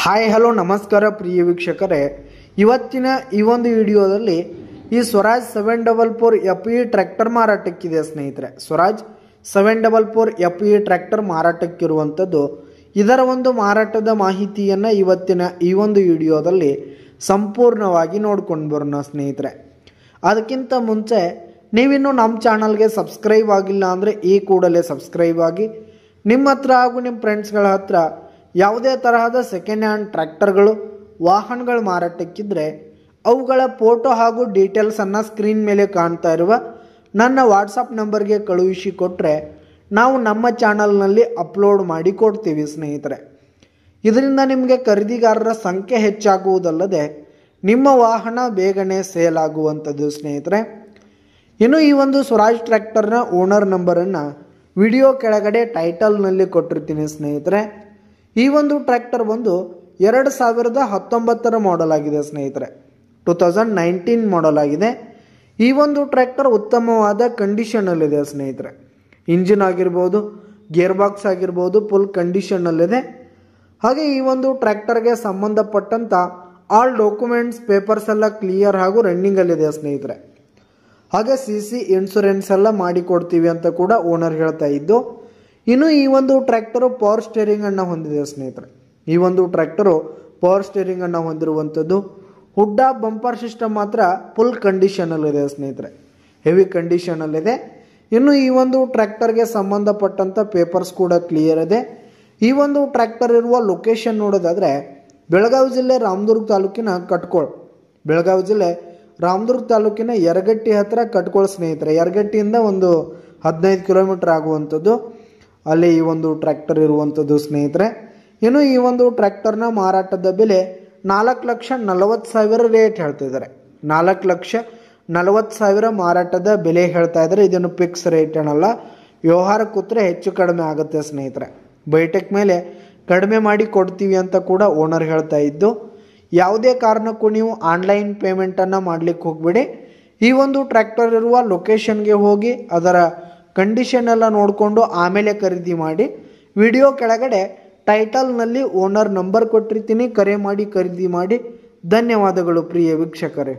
Hi hello ನಮಸ್ಕಾರ ಪ್ರಿಯ ವೀಕ್ಷಕರೇ, ಇವತ್ತಿನ ಈ ಒಂದು ವಿಡಿಯೋದಲ್ಲಿ ಈ ಸ್ವರಾಜ್ 744 FE ಟ್ರ್ಯಾಕ್ಟರ್ ಮಾರಾಟಕ್ಕಿದೆ ಸ್ನೇಹಿತರೆ. ಸ್ವರಾಜ್ 744 FE ಟ್ರ್ಯಾಕ್ಟರ್ ಮಾರಾಟಕ್ಕಿರುವಂಥದ್ದು. ಇದರ ಒಂದು ಮಾರಾಟದ ಮಾಹಿತಿಯನ್ನು ಇವತ್ತಿನ ಈ ಒಂದು ವಿಡಿಯೋದಲ್ಲಿ ಸಂಪೂರ್ಣವಾಗಿ ನೋಡ್ಕೊಂಡು ಬರೋಣ ಸ್ನೇಹಿತರೆ. ಅದಕ್ಕಿಂತ ಮುಂಚೆ ನೀವಿನ್ನೂ ನಮ್ಮ ಚಾನಲ್ಗೆ ಸಬ್ಸ್ಕ್ರೈಬ್ ಆಗಿಲ್ಲ ಅಂದರೆ ಈ ಕೂಡಲೇ ಸಬ್ಸ್ಕ್ರೈಬ್ ಆಗಿ. ನಿಮ್ಮ ಹತ್ರ ಹಾಗೂ ನಿಮ್ಮ ಫ್ರೆಂಡ್ಸ್ಗಳ ಹತ್ರ ಯಾವುದೇ ತರಹದ ಸೆಕೆಂಡ್ ಹ್ಯಾಂಡ್ ಟ್ರ್ಯಾಕ್ಟರ್ಗಳು ವಾಹನಗಳು ಮಾರಾಟಕ್ಕಿದ್ರೆ ಅವುಗಳ ಫೋಟೋ ಹಾಗೂ ಡೀಟೇಲ್ಸನ್ನು ಸ್ಕ್ರೀನ್ ಮೇಲೆ ಕಾಣ್ತಾ ಇರುವ ನನ್ನ ವಾಟ್ಸಪ್ ನಂಬರ್ಗೆ ಕಳುಹಿಸಿ ಕೊಟ್ಟರೆ ನಾವು ನಮ್ಮ ಚಾನಲ್ನಲ್ಲಿ ಅಪ್ಲೋಡ್ ಮಾಡಿ ಕೊಡ್ತೀವಿ ಸ್ನೇಹಿತರೆ. ಇದರಿಂದ ನಿಮಗೆ ಖರೀದಿಗಾರರ ಸಂಖ್ಯೆ ಹೆಚ್ಚಾಗುವುದಲ್ಲದೆ ನಿಮ್ಮ ವಾಹನ ಬೇಗನೆ ಸೇಲ್ ಆಗುವಂಥದ್ದು ಸ್ನೇಹಿತರೆ. ಇನ್ನು ಈ ಒಂದು ಸ್ವರಾಜ್ ಟ್ರ್ಯಾಕ್ಟರ್ನ ಓನರ್ ನಂಬರನ್ನು ವಿಡಿಯೋ ಕೆಳಗಡೆ ಟೈಟಲ್ನಲ್ಲಿ ಕೊಟ್ಟಿರ್ತೀನಿ ಸ್ನೇಹಿತರೆ. ಈ ಒಂದು ಟ್ರ್ಯಾಕ್ಟರ್ ಬಂದು 2019 ಮಾಡೆಲ್ ಆಗಿದೆ ಸ್ನೇಹಿತರೆ. 2019 ಮಾಡೆಲ್ ಆಗಿದೆ. ಈ ಒಂದು ಟ್ರ್ಯಾಕ್ಟರ್ ಉತ್ತಮವಾದ ಕಂಡೀಷನಲ್ಲಿದೆ ಸ್ನೇಹಿತರೆ. ಇಂಜಿನ್ ಆಗಿರ್ಬೋದು, ಗೇರ್ ಬಾಕ್ಸ್ ಆಗಿರ್ಬೋದು ಫುಲ್ ಕಂಡೀಷನಲ್ಲಿದೆ. ಹಾಗೆ ಈ ಒಂದು ಟ್ರ್ಯಾಕ್ಟರ್ಗೆ ಸಂಬಂಧಪಟ್ಟಂಥ ಆಲ್ ಡಾಕ್ಯುಮೆಂಟ್ಸ್ ಪೇಪರ್ಸ್ ಎಲ್ಲ ಕ್ಲಿಯರ್ ಹಾಗೂ ರನ್ನಿಂಗಲ್ಲಿದೆ ಸ್ನೇಹಿತರೆ. ಹಾಗೆ CC ಇನ್ಶೂರೆನ್ಸ್ ಎಲ್ಲ ಮಾಡಿಕೊಡ್ತೀವಿ ಅಂತ ಕೂಡ ಓನರ್ ಹೇಳ್ತಾ ಇದ್ದು. ಇನ್ನು ಈ ಒಂದು ಟ್ರ್ಯಾಕ್ಟರು ಪವರ್ ಸ್ಟೇರಿಂಗ್ ಅನ್ನು ಹೊಂದಿದೆ ಸ್ನೇಹಿತರೆ. ಈ ಒಂದು ಟ್ರ್ಯಾಕ್ಟರು ಪವರ್ ಸ್ಟೇರಿಂಗ್ ಅನ್ನು ಹೊಂದಿರುವಂಥದ್ದು. ಹುಡ್ಡ ಬಂಪರ್ ಸಿಸ್ಟಮ್ ಮಾತ್ರ ಫುಲ್ ಕಂಡೀಷನಲ್ಲಿದೆ ಸ್ನೇಹಿತರೆ, ಹೆವಿ ಕಂಡೀಷನಲ್ಲಿದೆ. ಇನ್ನು ಈ ಒಂದು ಟ್ರ್ಯಾಕ್ಟರ್ಗೆ ಸಂಬಂಧಪಟ್ಟಂಥ ಪೇಪರ್ಸ್ ಕೂಡ ಕ್ಲಿಯರ್ ಇದೆ. ಈ ಒಂದು ಟ್ರ್ಯಾಕ್ಟರ್ ಇರುವ ಲೊಕೇಶನ್ ನೋಡೋದಾದರೆ ಬೆಳಗಾವಿ ಜಿಲ್ಲೆ ರಾಮದುರ್ಗ ತಾಲೂಕಿನ ಕಟ್ಕೋಳ್. ಬೆಳಗಾವಿ ಜಿಲ್ಲೆ ರಾಮದುರ್ಗ ತಾಲೂಕಿನ ಯರಗಟ್ಟಿ ಹತ್ರ ಕಟ್ಕೋಳ್ ಸ್ನೇಹಿತರೆ. ಯರಗಟ್ಟಿಯಿಂದ ಒಂದು 15 ಕಿಲೋಮೀಟರ್ ಆಗುವಂಥದ್ದು ಅಲ್ಲಿ ಈ ಒಂದು ಟ್ರ್ಯಾಕ್ಟರ್ ಇರುವಂಥದ್ದು ಸ್ನೇಹಿತರೆ. ಇನ್ನು ಈ ಒಂದು ಟ್ರ್ಯಾಕ್ಟರ್ನ ಮಾರಾಟದ ಬೆಲೆ 4,40,000 ರೇಟ್ ಹೇಳ್ತಿದ್ದಾರೆ. 4,40,000 ಮಾರಾಟದ ಬೆಲೆ ಹೇಳ್ತಾ ಇದ್ದಾರೆ. ಇದನ್ನು ಫಿಕ್ಸ್ ರೇಟ್ ಏನಲ್ಲ, ವ್ಯವಹಾರ ಕೂತ್ರೆ ಹೆಚ್ಚು ಕಡಿಮೆ ಆಗುತ್ತೆ ಸ್ನೇಹಿತರೆ. ಬೈಟೆಕ್ ಮೇಲೆ ಕಡಿಮೆ ಮಾಡಿ ಕೊಡ್ತೀವಿ ಅಂತ ಕೂಡ ಓನರ್ ಹೇಳ್ತಾ ಇದ್ದು. ಯಾವುದೇ ಕಾರಣಕ್ಕೂ ನೀವು ಆನ್ಲೈನ್ ಪೇಮೆಂಟನ್ನು ಮಾಡಲಿಕ್ಕೆ ಹೋಗಬೇಡಿ. ಈ ಒಂದು ಟ್ರ್ಯಾಕ್ಟರ್ ಇರುವ ಲೊಕೇಶನ್ಗೆ ಹೋಗಿ ಅದರ ಕಂಡೀಷನ್ ಎಲ್ಲ ನೋಡಿಕೊಂಡು ಆಮೇಲೆ ಖರೀದಿ ಮಾಡಿ. ವಿಡಿಯೋ ಕೆಳಗಡೆ ಟೈಟಲ್ನಲ್ಲಿ ಓನರ್ ನಂಬರ್ ಕೊಟ್ಟಿರ್ತೀನಿ, ಕರೆ ಮಾಡಿ ಖರೀದಿ ಮಾಡಿ. ಧನ್ಯವಾದಗಳು ಪ್ರಿಯ ವೀಕ್ಷಕರೇ.